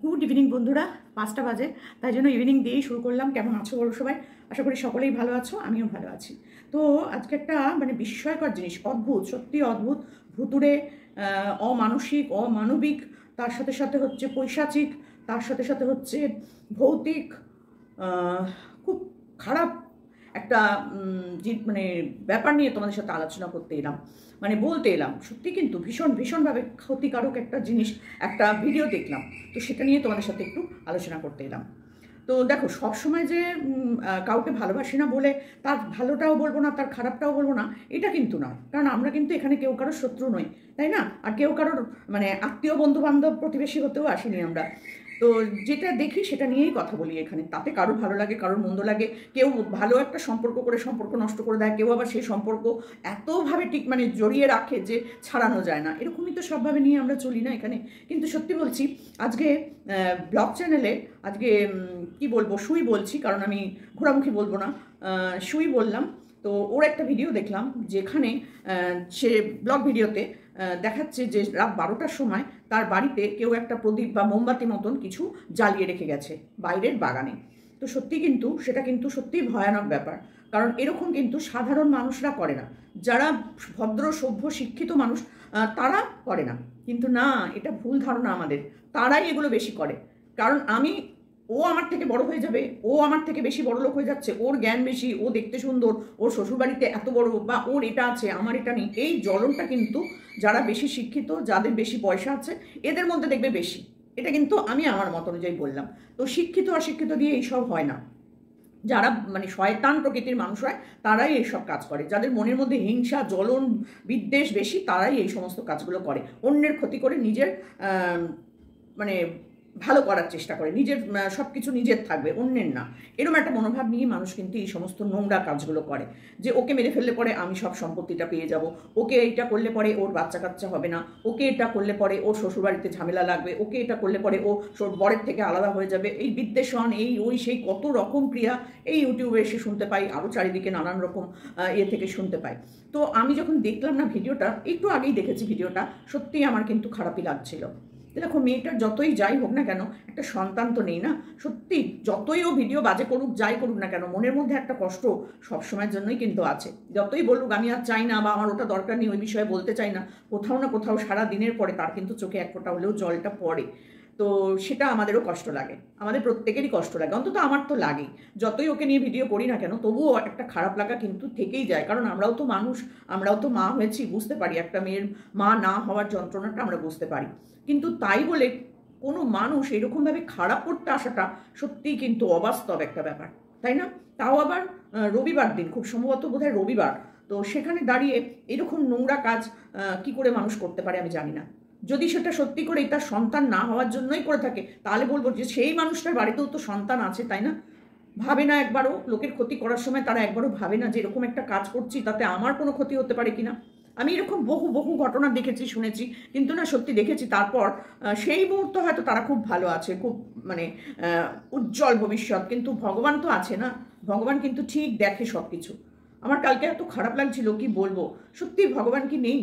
Good evening বন্ধুরা, 5টা বাজে, তাই জন্য ইভিনিং দিয়েই শুরু করলাম। কেমন আছো বলো সবাই? আশা করি সকলেই ভালো আছো, আমিও ভালো আছি। তো আজকে একটা বিস্ময়কর জিনিস, অদ্ভুত, সত্যি অদ্ভুত, ভুতুড়ে, অমানসিক, অমানবিক, তার সাথে সাথে হচ্ছে পৈশাচিক, তার সাথে সাথে হচ্ছে ভৌতিক, খুব খারাপ একটা ব্যাপার নিয়ে তোমাদের সাথে আলোচনা করতে এলাম, বলতে এলাম। সত্যি কিন্তু ভীষণ ভীষণভাবে ক্ষতিকারক একটা জিনিস, একটা ভিডিও দেখলাম, তো সেটা নিয়ে তোমাদের সাথে একটু আলোচনা করতে এলাম। তো দেখো, সবসময় যে কাউকে ভালোবাসি না বলে তার ভালোটাও বলবো না, তার খারাপটাও বলবো না, এটা কিন্তু নয়। কারণ আমরা কিন্তু এখানে কেউ কারোর শত্রু নই, তাই না? আর কেউ কারোর আত্মীয় বন্ধু বান্ধব প্রতিবেশী হতেও আসেনি আমরা। তো যেটা দেখি সেটা নিয়েই কথা বলি এখানে। তাতে কারোর ভালো লাগে, কারোর মন্দ লাগে। কেউ ভালো একটা সম্পর্ক করে সম্পর্ক নষ্ট করে দেয়, কেউ আবার সেই সম্পর্ক এতভাবে জড়িয়ে রাখে যে ছাড়ানো যায় না। এরকমই তো সবভাবে নিয়ে আমরা চলি না এখানে। কিন্তু সত্যি বলছি, আজকে ব্লগ চ্যানেলে আজকে কি বলবো, সুই বলছি, কারণ আমি ঘোরামুখী বলবো না, সুই বললাম। তো ওর একটা ভিডিও দেখলাম, যেখানে সে ব্লগ ভিডিওতে দেখাচ্ছে যে রাত 12টার সময় তার বাড়িতে কেউ একটা প্রদীপ বা মোমবাতি মতন কিছু জ্বালিয়ে রেখে গেছে বাইরের বাগানে। তো সত্যি কিন্তু সেটা কিন্তু সত্যিই ভয়ানক ব্যাপার। কারণ এরকম কিন্তু সাধারণ মানুষরা করে না, যারা ভদ্র সভ্য শিক্ষিত মানুষ তারা করে না। কিন্তু না, এটা ভুল ধারণা আমাদের, তারাই এগুলো বেশি করে। কারণ ও আমার থেকে বড় হয়ে যাবে, ও আমার থেকে বেশি বড় লোক হয়ে যাচ্ছে, ওর জ্ঞান বেশি, ও দেখতে সুন্দর, ওর শ্বশুরবাড়িতে এত বড়, বা ওর এটা আছে আমার এটা নেই, এই জ্বলনটা কিন্তু যারা বেশি শিক্ষিত, যাদের বেশি পয়সা আছে, এদের মধ্যে দেখবে বেশি। এটা কিন্তু আমি আমার মত অনুযায়ী বললাম। তো শিক্ষিত অশিক্ষিত দিয়ে এইসব হয় না। যারা শয়তান প্রকৃতির মানুষ হয় তারাই এইসব কাজ করে। যাদের মনের মধ্যে হিংসা, জ্বলন, বিদ্বেষ বেশি, তারাই এই সমস্ত কাজগুলো করে। অন্যের ক্ষতি করে নিজের ভালো করার চেষ্টা করে, নিজের সব কিছু নিজের থাকবে, অন্যের না। এরকম একটা মনোভাব নিয়ে মানুষ কিন্তু এই সমস্ত নোংরা কাজগুলো করে। যে ওকে মেরে ফেললে পরে আমি সব সম্পত্তিটা পেয়ে যাব, ওকে এইটা করলে পরে ওর বাচ্চা কাচ্চা হবে না, ওকে এটা করলে পরে ওর শ্বশুরবাড়িতে ঝামেলা লাগবে, ওকে এটা করলে পরে ও বরের থেকে আলাদা হয়ে যাবে। এই বিদ্বেষণ, এই ওই সেই কত রকম ক্রিয়া এই ইউটিউবে এসে শুনতে পাই, আরও চারিদিকে নানান রকম থেকে শুনতে পাই। তো আমি যখন দেখলাম না ভিডিওটা, একটু আগেই দেখেছি ভিডিওটা, সত্যিই আমার কিন্তু খারাপই লাগছিল। দেখো, মেয়েটার যতই যাই হোক না কেন, একটা সন্তান তো নেই না। সত্যি যতই ও ভিডিও বাজে করুক, যাই করুক না কেন, মনের মধ্যে একটা কষ্ট সবসময়ের জন্যই কিন্তু আছে। যতই বলুক আমি আর চাই না, বা আমার ওটা দরকার নেই, ওই বিষয়ে বলতে চাই না, কোথাও না কোথাও সারা দিনের পরে তার কিন্তু চোখে এক ফোঁটা হলেও জলটা পড়ে। তো সেটা আমাদেরও কষ্ট লাগে, আমাদের প্রত্যেকেরই কষ্ট লাগে, অন্তত আমার তো লাগেই। যতই ওকে নিয়ে ভিডিও করি না কেন, তবুও একটা খারাপ লাগা কিন্তু থেকেই যায়। কারণ আমরাও তো মানুষ, আমরাও তো মা হয়েছি, বুঝতে পারি একটা মেয়ের মা না হওয়ার যন্ত্রণাটা আমরা বুঝতে পারি। কিন্তু তাই বলে কোনো মানুষ এরকমভাবে খারাপ করতে আসাটা সত্যিই কিন্তু অবাস্তব একটা ব্যাপার, তাই না? তাও আবার রবিবার দিন, খুব সম্ভবত বোধহয় রবিবার। তো সেখানে দাঁড়িয়ে এরকম নোংরা কাজ কি করে মানুষ করতে পারে আমি জানি না। যদি সেটা সত্যি করে তার সন্তান না হওয়ার জন্যই করে থাকে, তাহলে বলবো যে সেই মানুষটার বাড়িতেও তো সন্তান আছে, তাই না? ভাবে না একবারও, লোকের ক্ষতি করার সময় তারা একবারও ভাবে না যে এরকম একটা কাজ করছি, তাতে আমার কোনো ক্ষতি হতে পারে কিনা। আমি এরকম বহু বহু ঘটনা দেখেছি, শুনেছি, কিন্তু না সত্যি দেখেছি। তারপর সেই মুহূর্তে হয়তো তারা খুব ভালো আছে, খুব উজ্জ্বল ভবিষ্যৎ, কিন্তু ভগবান তো আছে না, ভগবান কিন্তু ঠিক দেখে সব কিছু। আমার কালকে এত খারাপ লাগছিল, কি বলবো। সত্যি ভগবান কি নেই?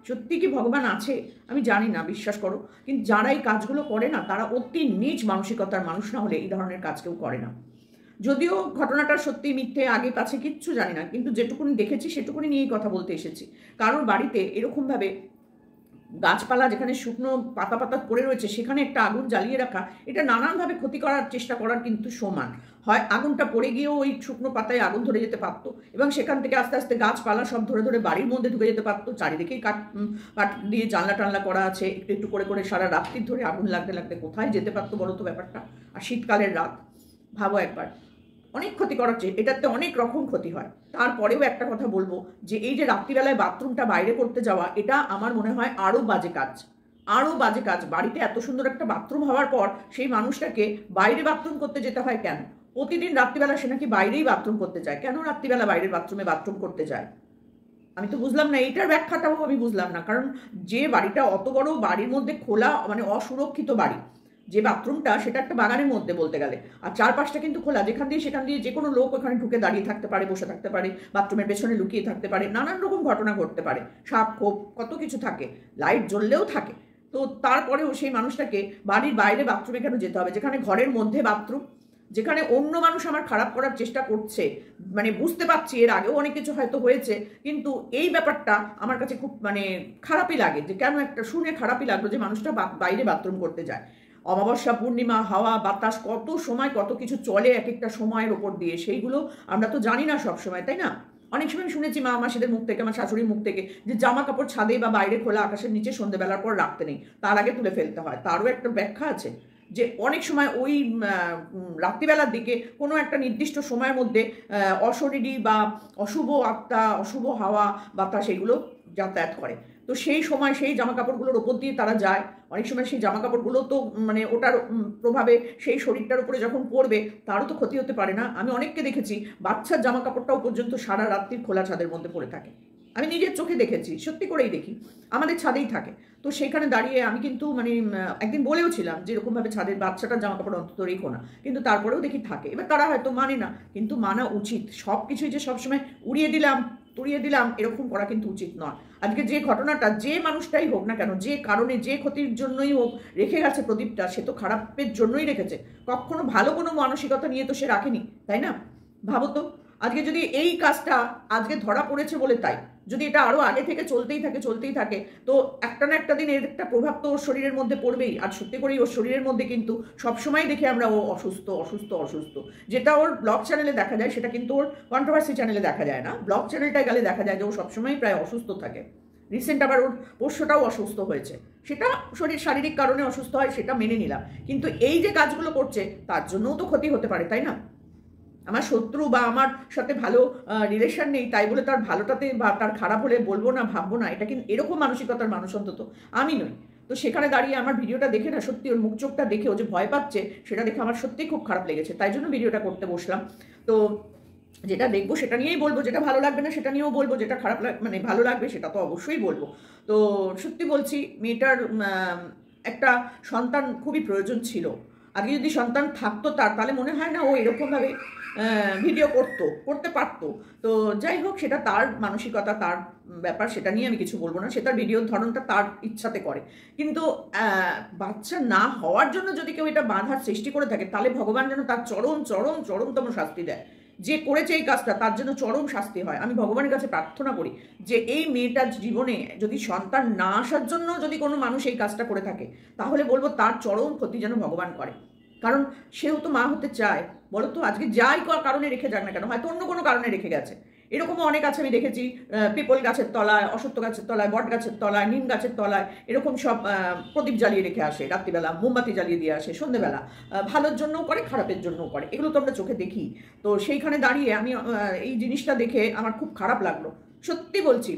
সত্যি কি ভগবান আছে? আমি জানি না, বিশ্বাস করো। কিন্তু যারা এই কাজগুলো করে না, তারা অতি নীচ মানসিকতার মানুষ না হলে এই ধরনের কাজ কেউ করে না। যদিও ঘটনাটা সত্যি মিথ্যে আগে পাছে কিচ্ছু জানি না, কিন্তু যেটুকুনি দেখেছি সেটুকুনি নিয়েই কথা বলতে এসেছি। কারোর বাড়িতে এরকমভাবে গাছপালা যেখানে শুকনো পাতা পাতা পড়ে রয়েছে, সেখানে একটা আগুন জ্বালিয়ে রাখা, এটা নানানভাবে ক্ষতি করার চেষ্টা করার কিন্তু সমান। হয় আগুনটা পড়ে গিয়েও ওই শুকনো পাতায় আগুন ধরে যেতে পারতো, এবং সেখান থেকে আস্তে আস্তে গাছপালা সব ধরে ধরে বাড়ির মধ্যে ঢুকে যেতে পারতো। চারিদিকেই কাঠ দিয়ে জানলা টানলা করা আছে, একটু একটু করে করে সারা রাত্রির ধরে আগুন লাগতে লাগতে কোথায় যেতে পারতো বলো তো ব্যাপারটা। আর শীতকালের রাত, ভাবো একবার, অনেক ক্ষতি করার এটাতে অনেক রকম ক্ষতি হয়। তারপরেও একটা কথা বলবো, যে এই যে রাত্রিবেলায় বাথরুমটা বাইরে করতে যাওয়া, এটা আমার মনে হয় আরও বাজে কাজ, আরও বাজে কাজ। বাড়িতে এত সুন্দর একটা বাথরুম হওয়ার পর সেই মানুষটাকে বাইরে বাথরুম করতে যেতে হয় কেন? প্রতিদিন রাত্রিবেলা সে নাকি বাইরেই বাথরুম করতে যায়, কেন রাত্রিবেলা বাইরের বাথরুমে বাথরুম করতে যায়? আমি তো বুঝলাম না, এইটার ব্যাখ্যাটাও আমি বুঝলাম না। কারণ যে বাড়িটা অত বড়, বাড়ির মধ্যে খোলা, অসুরক্ষিত বাড়ি, যে বাথরুমটা, সেটা একটা বাগানের মধ্যে বলতে গেলে, আর চারপাশটা কিন্তু খোলা, যেখান দিয়ে সেখান দিয়ে যে কোনো লোক ওখানে ঢুকে দাঁড়িয়ে থাকতে পারে, বসে থাকতে পারে, বাথরুমের পেছনে লুকিয়ে থাকতে পারে, নানান রকম ঘটনা ঘটতে পারে, সাপ খোপ কত কিছু থাকে, লাইট জ্বললেও থাকে। তো তারপরেও সেই মানুষটাকে বাড়ির বাইরে বাথরুমে কেন যেতে হবে, যেখানে ঘরের মধ্যে বাথরুম, যেখানে অন্য মানুষ আমার খারাপ করার চেষ্টা করছে। মানে বুঝতে পারছি এর আগেও অনেক কিছু হয়তো হয়েছে, কিন্তু এই ব্যাপারটা আমার কাছে খুব মানে খারাপই লাগে, যে কেন একটা শুনে খারাপই লাগলো যে মানুষটা বাইরে বাথরুম করতে যায়। অমাবস্যা, পূর্ণিমা, হাওয়া বাতাস, কত সময় কত কিছু চলে এক একটা সময়ের ওপর দিয়ে, সেইগুলো আমরা তো জানি না সব সময়, তাই না? অনেক সময় শুনেছি মা মাসিদের মুখ থেকে, আমার শাশুড়ির মুখ থেকে, যে জামা কাপড় ছাদে বা বাইরে খোলা আকাশের নিচে সন্ধ্যেবেলার পর রাখতে নেই, তার আগে তুলে ফেলতে হয়। তারও একটা ব্যাখ্যা আছে, যে অনেক সময় ওই রাত্রিবেলার দিকে কোনো একটা নির্দিষ্ট সময়ের মধ্যে অশরীরী বা অশুভ আত্মা, অশুভ হাওয়া বাতাস এগুলো যাতায়াত করে। তো সেই সময় সেই জামা কাপড়গুলোর ওপর দিয়ে তারা যায়। অনেক সময় সেই জামা কাপড়গুলো তো মানে ওটার প্রভাবে সেই শরীরটার উপরে যখন পড়বে তারও তো ক্ষতি হতে পারে না। আমি অনেককে দেখেছি বাচ্চার জামা কাপড়টাও পর্যন্ত সারা রাত্রির খোলা ছাদের মধ্যে পড়ে থাকে। আমি নিজের চোখে দেখেছি, সত্যি করেই দেখি, আমাদের ছাদেই থাকে। তো সেখানে দাঁড়িয়ে আমি কিন্তু মানে একদিন বলেও ছিলাম যে এরকমভাবে ছাদের বাচ্চাটার জামা কাপড় অন্তত রেখো না, কিন্তু তারপরেও দেখি থাকে। এবার তারা হয়তো মানে না, কিন্তু মানা উচিত। সব কিছুই যে সবসময় উড়িয়ে দিলাম তুড়িয়ে দিলাম এরকম করা কিন্তু উচিত নয়। আজকে যে ঘটনাটা যে মানুষটাই হোক না কেন, যে কারণে যে ক্ষতির জন্যই হোক রেখে গেছে প্রদীপটা, সে তো খারাপের জন্যই রেখেছে, কখনো ভালো কোনো মানসিকতা নিয়ে তো সে রাখেনি, তাই না? ভাবো তো, আজকে যদি এই কাজটা আজকে ধরা পড়েছে বলে তাই, যদি এটা আরো আগে থেকে চলতেই থাকে, তো একটা না একটা দিন এর একটা প্রভাব তো ওর শরীরের মধ্যে পড়বেই। আর সত্যি করেই ওর শরীরের মধ্যে কিন্তু সবসময় দেখি আমরা ও অসুস্থ অসুস্থ অসুস্থ। যেটা ওর ব্লগ চ্যানেলে দেখা যায় সেটা কিন্তু ওর কন্ট্রোভার্সি চ্যানেলে দেখা যায় না। ব্লগ চ্যানেলটায় গেলে দেখা যায় যে ও সবসময় প্রায় অসুস্থ থাকে। রিসেন্ট আবার ওর পোষ্যটাও অসুস্থ হয়েছে, সেটা শারীরিক কারণে অসুস্থ হয়, সেটা মেনে নিলাম। কিন্তু এই যে কাজগুলো করছে তার জন্যও তো ক্ষতি হতে পারে, তাই না? আমার শত্রু বা আমার সাথে ভালো রিলেশন নেই তাই বলে তার ভালোটাতে বা তার খারাপ হলে বলবো না, ভাববো না, এটা কিন্তু এরকম মানসিকতার মানুষ অন্তত আমি নই। তো সেখানে দাঁড়িয়ে আমার ভিডিওটা দেখে না, সত্যি ওর মুখ চোখটা দেখে ও যে ভয় পাচ্ছে সেটা দেখে আমার সত্যিই খুব খারাপ লেগেছে, তাই জন্য ভিডিওটা করতে বসলাম। তো যেটা দেখবো সেটা নিয়েই বলবো, যেটা ভালো লাগবে না সেটা নিয়েও বলবো, যেটা খারাপ মানে ভালো লাগবে সেটা তো অবশ্যই বলবো। তো সত্যি বলছি, মেয়েটার একটা সন্তান খুবই প্রয়োজন ছিল। আগে যদি সন্তান থাকতো তার, তাহলে মনে হয় না ও এরকমভাবে ভিডিও করতে পারতো। তো যাই হোক, সেটা তার মানসিকতা, তার ব্যাপার, সেটা নিয়ে আমি কিছু বলবো না। সে তার ভিডিওর ধরনটা তার ইচ্ছাতে করে, কিন্তু বাচ্চা না হওয়ার জন্য যদি কেউ এটা বাধার সৃষ্টি করে থাকে, তাহলে ভগবান যেন তার চরমতম শাস্তি দেয়। যে করেছে এই কাজটা তার জন্য চরম শাস্তি হয়। আমি ভগবানের কাছে প্রার্থনা করি যে এই মেয়েটার জীবনে যদি সন্তান না আসার জন্য যদি কোনো মানুষ এই কাজটা করে থাকে, তাহলে বলবো তার চরম ক্ষতি যেন ভগবান করে। কারণ সেও তো মা হতে চায়, বলো তো? আজকে যাই কারণে রেখে যাক না কেন, হয়তো অন্য কোনো কারণে রেখে গেছে। এরকমও অনেক আছে, আমি দেখেছি পিপল গাছের তলায়, অশ্বত্থ গাছের তলায়, বট গাছের তলায়, নিম গাছের তলায় এরকম সব প্রদীপ জ্বালিয়ে রেখে আসে, রাত্রিবেলা মোমবাতি জ্বালিয়ে দিয়ে আসে, সন্ধ্যেবেলা। ভালোর জন্যও করে, খারাপের জন্যও করে, এগুলো তো আমরা চোখে দেখি। তো সেইখানে দাঁড়িয়ে আমি এই জিনিসটা দেখে আমার খুব খারাপ লাগলো। সত্যি বলছি,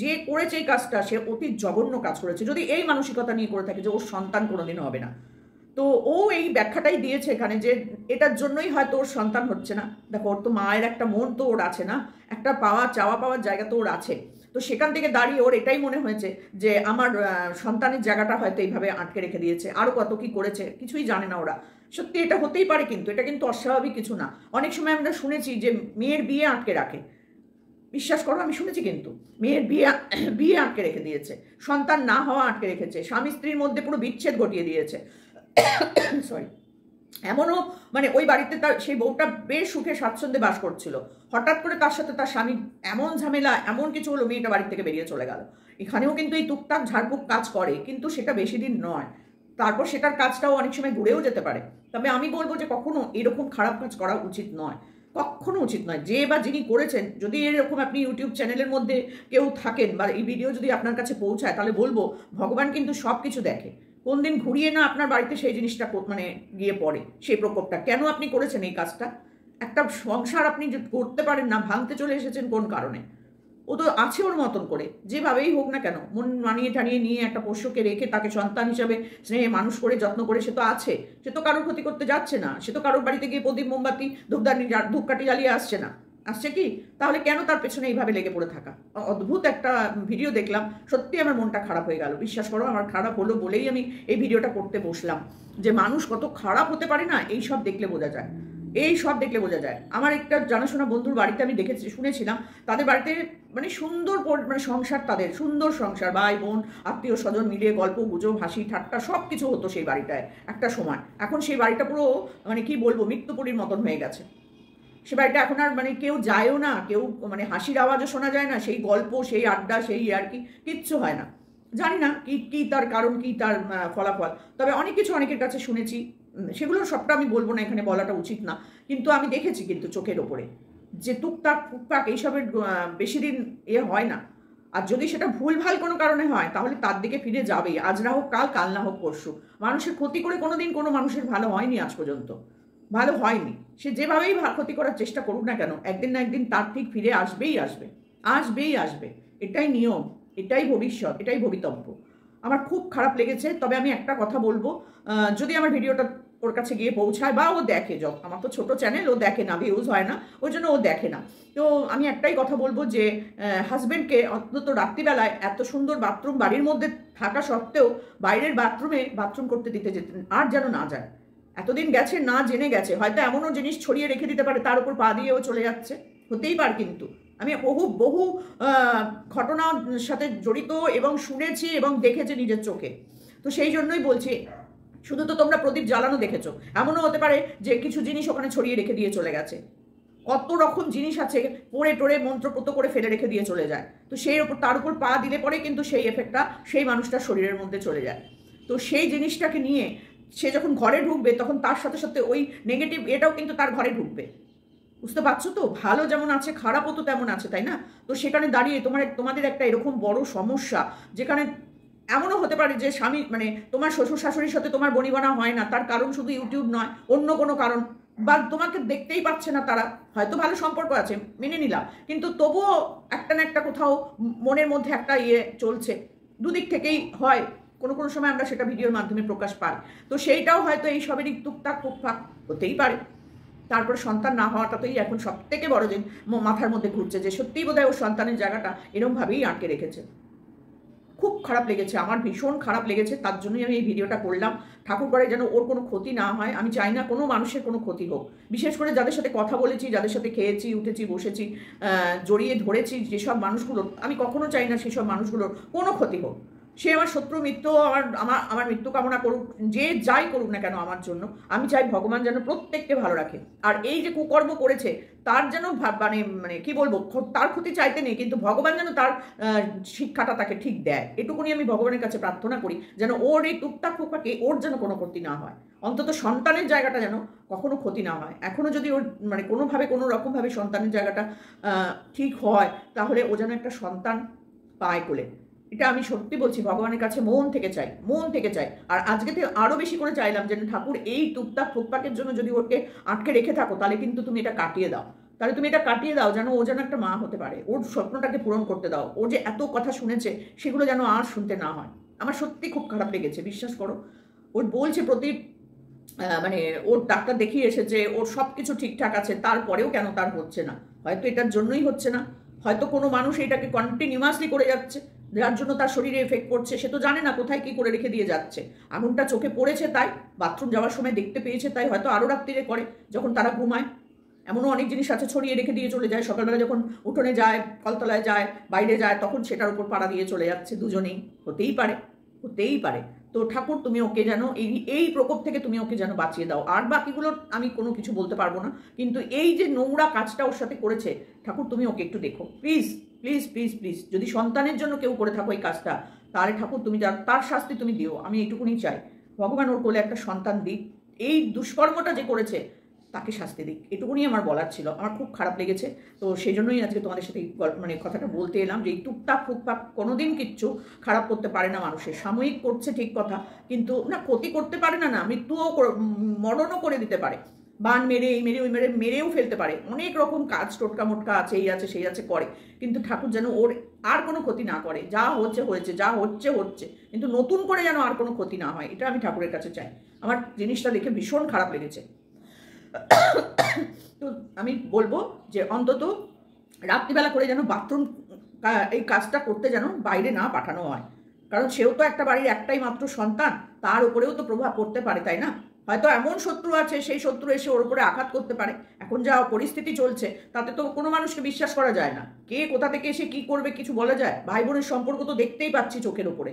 যে করেছে এই কাজটা সে অতি জঘন্য কাজ করেছে, যদি এই মানসিকতা নিয়ে করে থাকে যে ওর সন্তান কোনোদিন হবে না। তো ও এই ব্যাখ্যাটাই দিয়েছে এখানে যে এটার জন্যই হয়তো ওর সন্তান হচ্ছে না। দেখো, ওর তো মায়ের একটা মন তো ওর আছে না, একটা চাওয়া পাওয়ার জায়গা তো ওর আছে। তো সেখান থেকে দাঁড়িয়ে ওর এটাই মনে হয়েছে যে আমার সন্তানের জায়গাটা হয়তো এইভাবে আটকে রেখে দিয়েছে। আরও কত কি করেছে কিছুই জানে না ওরা। সত্যি এটা হতেই পারে, কিন্তু এটা কিন্তু অস্বাভাবিক কিছু না। অনেক সময় আমরা শুনেছি যে মেয়ের বিয়ে আটকে রাখে, বিশ্বাস করো আমি শুনেছি, কিন্তু মেয়ের বিয়ে আটকে রেখে দিয়েছে, সন্তান না হওয়া আটকে রেখেছে, স্বামী স্ত্রীর মধ্যে পুরো বিচ্ছেদ ঘটিয়ে দিয়েছে। সরি, এমনও মানে ওই বাড়িতে তার সেই বউটা বেশ সুখে স্বাচ্ছন্দ্যে বাস করছিল, হঠাৎ করে তার সাথে তার স্বামী এমন ঝামেলা, এমন কিছু হলো, মেয়েটা বাড়ি থেকে বেরিয়ে চলে গেল। এখানেও কিন্তু এই টুকটাক ঝাড়ফুঁক কাজ করে, কিন্তু সেটা বেশি দিন নয়, তারপর সেটার কাজটাও অনেক সময় ঘুরেও যেতে পারে। তবে আমি বলবো যে কখনো এরকম খারাপ কাজ করা উচিত নয়, কখনো উচিত নয়। যে বা যিনি করেছেন, যদি এরকম আপনি ইউটিউব চ্যানেলের মধ্যে কেউ থাকেন বা এই ভিডিও যদি আপনার কাছে পৌঁছায়, তাহলে বলবো ভগবান কিন্তু সব কিছু দেখে। কোন দিন ঘুরিয়ে না আপনার বাড়িতে সেই জিনিসটা মানে গিয়ে পড়ে, সেই প্রকোপটা। কেন আপনি করেছেন এই কাজটা? একটা সংসার আপনি করতে পারেন না, ভাঙতে চলে এসেছেন কোন কারণে? ও তো আছে ওর মতন করে, যেভাবেই হোক না কেন, মন মানিয়ে টানিয়ে নিয়ে একটা পোষ্যকে রেখে তাকে সন্তান হিসাবে স্নেহে মানুষ করে যত্ন করে সে তো আছে। সে তো কারোর ক্ষতি করতে যাচ্ছে না, সে তো কারোর বাড়িতে গিয়ে প্রদীপ মোমবাতি ধূপকাঠি জ্বালিয়ে আসছে না, আসছে কি? তাহলে কেন তার পেছনে এইভাবে লেগে পড়ে থাকা? অদ্ভুত একটা ভিডিও দেখলাম, সত্যি আমার মনটা খারাপ হয়ে গেল। বিশ্বাস করো, আমার খারাপ হলো বলেই আমি এই ভিডিওটা করতে বসলাম, যে মানুষ কত খারাপ হতে পারে না, এই সব দেখলে বোঝা যায়। আমার একটা জানাশোনা বন্ধুর বাড়িতে আমি শুনেছিলাম, তাদের বাড়িতে মানে সুন্দর মানে সংসার, তাদের সুন্দর সংসার, ভাই বোন আত্মীয় স্বজন মিলে গল্প গুজব হাসি ঠাট্টা সব কিছু হতো সেই বাড়িটায় একটা সময়। এখন সেই বাড়িটা পুরো মানে কি বলবো মৃত্যুপুরীর মতন হয়ে গেছে। সে বাড়িটা এখন আর মানে কেউ যায়ও না, কেউ মানে হাসির আওয়াজও শোনা যায় না, সেই গল্প সেই আড্ডা সেই আর কি কিচ্ছু হয় না। জানি না কি কি তার কারণ, কি তার ফলাফল। তবে অনেক কিছু অনেকের কাছে শুনেছি, সেগুলো সবটা আমি বলবো না, এখানে বলাটা উচিত না, কিন্তু আমি দেখেছি কিন্তু চোখের ওপরে যে টুকটাক ফুকটাক এইসবের বেশি দিন হয় না। আর যদি সেটা ভুলভাল কোনো কারণে হয় তাহলে তার দিকে ফিরে যাবেই, আজ না হোক কাল, কাল না হোক পরশু। মানুষের ক্ষতি করে কোনোদিন কোনো মানুষের ভালো হয়নি আজ পর্যন্ত, ভালো হয়নি। সে যেভাবেই ক্ষতি করার চেষ্টা করুক না কেন, একদিন না একদিন তার ঠিক ফিরে আসবেই আসবে, আসবেই আসবে। এটাই নিয়ম, এটাই ভবিষ্যৎ, এটাই ভবিতব্য। আমার খুব খারাপ লেগেছে। তবে আমি একটা কথা বলবো, যদি আমার ভিডিওটা ওর কাছে গিয়ে পৌঁছায় বা ও দেখে, আমার তো ছোট চ্যানেল, ও দেখে না, ভিউজ হয় না, ওই জন্য ও দেখে না। তো আমি একটাই কথা বলবো যে হাজব্যান্ডকে অন্তত রাত্রিবেলায় এত সুন্দর বাথরুম বাড়ির মধ্যে থাকা সত্ত্বেও বাইরের বাথরুমে বাথরুম করতে দিতে যেতেন, আর যেন না যায়। এতদিন গেছে না জেনে গেছে, হয়তো এমনও জিনিস ছড়িয়ে রেখে দিতে পারে, তার উপর পা দিয়েও চলে যাচ্ছে, হতেই পারে। কিন্তু আমি বহু বহু ঘটনার সাথে জড়িত এবং শুনেছি এবং দেখেছি নিজের চোখে। তো সেই জন্যই বলছি, শুধু তো তোমরা প্রদীপ জ্বালানো দেখেছো, এমনও হতে পারে যে কিছু জিনিস ওখানে ছড়িয়ে রেখে দিয়ে চলে গেছে। কত রকম জিনিস আছে পড়ে টোড়ে মন্ত্রপ্রত করে ফেলে রেখে দিয়ে চলে যায়। তো সেই উপর তার উপর পা দিলে পরে কিন্তু সেই এফেক্টটা সেই মানুষটার শরীরের মধ্যে চলে যায়। তো সেই জিনিসটাকে নিয়ে সে যখন ঘরে ঢুকবে তখন তার সাথে সাথে ওই নেগেটিভ এটাও কিন্তু তার ঘরে ঢুকবে। বুঝতে পারছো তো? ভালো যেমন আছে খারাপও তো তেমন আছে, তাই না? তো সেখানে দাঁড়িয়ে তোমাদের একটা এরকম বড় সমস্যা, যেখানে এমনও হতে পারে যে স্বামী মানে তোমার শ্বশুর শাশুড়ির সাথে তোমার বনিবনা হয় না, তার কারণ শুধু ইউটিউব নয়, অন্য কোনো কারণ, বা তোমাকে দেখতেই পাচ্ছে না তারা, হয়তো ভালো সম্পর্ক আছে মেনে নিলাম, কিন্তু তবুও একটা না একটা কোথাও মনের মধ্যে একটা চলছে। দুদিক থেকেই হয়, কোনো কোনো সময় আমরা সেটা ভিডিওর মাধ্যমে প্রকাশ পাই। তো সেইটাও হয়তো এই সবেরই টুকটাক টুকটাক হতেই পারে। তারপরে সন্তান না হওয়াটাতেই এখন সব থেকে বড় যে মাথার মধ্যে ঘুরছে, যে সত্যিই বোধহয় ওর সন্তানের জায়গাটা এরমভাবেই আটকে রেখেছে। খুব খারাপ লেগেছে, আমার ভীষণ খারাপ লেগেছে, তার জন্যই আমি এই ভিডিওটা করলাম। ঠাকুর করে যেন ওর কোনো ক্ষতি না হয়, আমি চাই না কোনো মানুষের কোনো ক্ষতি হোক। বিশেষ করে যাদের সাথে কথা বলেছি, যাদের সাথে খেয়েছি উঠেছি বসেছি, জড়িয়ে ধরেছি যেসব মানুষগুলোর, আমি কখনো চাই না সেসব মানুষগুলোর কোনো ক্ষতি হোক। সে আমার শত্রু মিত্র, আমার মৃত্যু কামনা করুক, যে যাই করুক না কেন আমার জন্য, আমি চাই ভগবান যেন প্রত্যেককে ভালো রাখে। আর এই যে কুকর্ম করেছে তার যেন মানে মানে কি বলবো, তার ক্ষতি চাইতে নেই, কিন্তু ভগবান যেন তার শিক্ষাটা তাকে ঠিক দেয়, এটুকুনি আমি ভগবানের কাছে প্রার্থনা করি, যেন ওর এই টুকটাক টুকটাকে ওর যেন কোনো ক্ষতি না হয়, অন্তত সন্তানের জায়গাটা যেন কখনো ক্ষতি না হয়। এখনো যদি ওর মানে কোনোভাবে কোনো রকমভাবে সন্তানের জায়গাটা ঠিক হয়, তাহলে ও যেন একটা সন্তান পায় কোলে। এটা আমি সত্যি বলছি, ভগবানের কাছে মন থেকে চাই, মন থেকে চাই। আর আজকে থেকে আরও বেশি করে চাইলাম যে ঠাকুর এই টুকটাক ফুকপাকের জন্য যদি ওকে আটকে রেখে থাকো, তাহলে কিন্তু তুমি এটা কাটিয়ে দাও, তাহলে তুমি এটা কাটিয়ে দাও, যেন ও যেন একটা মা হতে পারে, ওর স্বপ্নটাকে পূরণ করতে দাও। ও যে এত কথা শুনেছে সেগুলো যেন আর শুনতে না হয়। আমার সত্যি খুব খারাপ লেগেছে, বিশ্বাস করো। ওর বলছে প্রদীপ মানে ওর ডাক্তার দেখিয়ে এসেছে, ওর সব কিছু ঠিকঠাক আছে, তারপরেও কেন তার হচ্ছে না? হয়তো এটার জন্যই হচ্ছে না, হয়তো কোনো মানুষ এটাকে কন্টিনিউয়াসলি করে যাচ্ছে, যার জন্য তার শরীরে এফেক্ট করছে। সে তো জানে না কোথায় কি করে রেখে দিয়ে যাচ্ছে। আগুনটা চোখে পড়েছে তাই, বাথরুম যাওয়ার সময় দেখতে পেয়েছে তাই, হয়তো আরও রাত্রিরে করে যখন তারা ঘুমায়। এমনও অনেক জিনিস আছে ছড়িয়ে রেখে দিয়ে চলে যায়, সকালবেলা যখন উঠোনে যায়, কলতলায় যায়, বাইরে যায়, তখন সেটার উপর পাড়া দিয়ে চলে যাচ্ছে দুজনেই। হতেই পারে, হতেই পারে। তো ঠাকুর তুমি ওকে যেন এই প্রকোপ থেকে তুমি ওকে যেন বাঁচিয়ে দাও। আর বাকিগুলোর আমি কোনো কিছু বলতে পারবো না, কিন্তু এই যে নোংরা কাজটা ওর সাথে করেছে, ঠাকুর তুমি ওকে একটু দেখো প্লিজ, প্লিজ প্লিজ প্লিজ। যদি সন্তানের জন্য কেউ করে থাকো এই কাজটা, তাহলে ঠাকুর তুমি তার শাস্তি তুমি দিও, আমি এইটুকুনি চাই। ভগবান ওর কোলে একটা সন্তান দিক, এই দুষ্কর্মটা যে করেছে তাকে শাস্তি দিক, এটুকুনি আমার বলার ছিল। আমার খুব খারাপ লেগেছে, তো সেই জন্যই আজকে তোমাদের সাথে মানে কথাটা বলতে এলাম যে এই টুকটাক ফুকটাক কোনোদিন কিচ্ছু খারাপ করতে পারে না মানুষের। সাময়িক করছে ঠিক কথা, কিন্তু না ক্ষতি করতে পারে না, না মৃত্যুও মরণও করে দিতে পারে। বান মেরে এই মেরে ওই মেরে মেরেও ফেলতে পারে, অনেক রকম কাজ টোটকা মোটকা আছে, এই আছে সেই আছে করে, কিন্তু ঠাকুর যেন ওর আর কোনো ক্ষতি না করে। যা হচ্ছে হয়েছে, যা হচ্ছে হচ্ছে, কিন্তু নতুন করে যেন আর কোনো ক্ষতি না হয়, এটা আমি ঠাকুরের কাছে চাই। আমার জিনিসটা দেখে ভীষণ খারাপ লেগেছে। তো আমি বলবো যে অন্তত রাত্রিবেলা করে যেন বাথরুম এই কাজটা করতে যেন বাইরে না পাঠানো হয়, কারণ সেও তো একটা বাড়ির একটাই মাত্র সন্তান, তার উপরেও তো প্রভাব পড়তে পারে, তাই না? হয়তো এমন শত্রু আছে, সেই শত্রু এসে ওর উপরে আঘাত করতে পারে। এখন যা পরিস্থিতি চলছে তাতে তো কোনো মানুষকে বিশ্বাস করা যায় না। কে কোথা থেকে এসে কি করবে কিছু বলা যায়? ভাই বোনের সম্পর্ক তো দেখতেই পাচ্ছি চোখের ওপরে।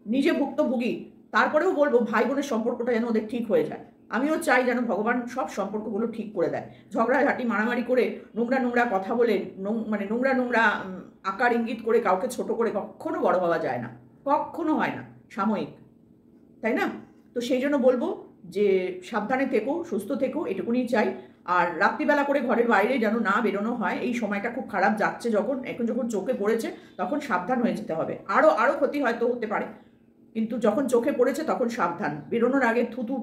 নিজে ভুক্তভোগী, তারপরেও বলবো ভাই বোনের সম্পর্কটা যেন ওদের ঠিক হয়ে যায়। আমিও চাই যেন ভগবান সব সম্পর্কগুলো ঠিক করে দেয়। ঝগড়াঝাটি মারামারি করে, নোংরা নোংরা কথা বলে, মানে নোংরা নোংরা আকার ইঙ্গিত করে কাউকে ছোট করে কখনো বড় হওয়া যায় না, কখনো হয় না, সাময়িক, তাই না? তো সেই জন্য বলবো যে সাবধানে থেকো, সুস্থ থেকো, এটুকুনি চাই। আর রাত্রিবেলা করে ঘরের বাইরে যেন না বেরোনো হয়। এই সময়টা খুব খারাপ যাচ্ছে, এখন যখন চোখে পড়েছে তখন সাবধান হয়ে যেতে হবে। আরও ক্ষতি হয়তো হতে পারে, কিন্তু যখন চোখে পড়েছে তখন সাবধান। বেরোনোর আগে থুতু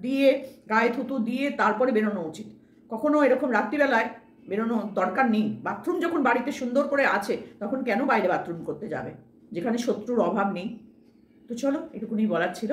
দিয়ে, গায়ে থুতু দিয়ে তারপরে বেরোনো উচিত। কখনো এরকম রাত্রিবেলায় বেরোনো দরকার নেই। বাথরুম যখন বাড়িতে সুন্দর করে আছে তখন কেন বাইরে বাথরুম করতে যাবে, যেখানে শত্রুর অভাব নেই? তো চলো, এটুকুনি বলার ছিল।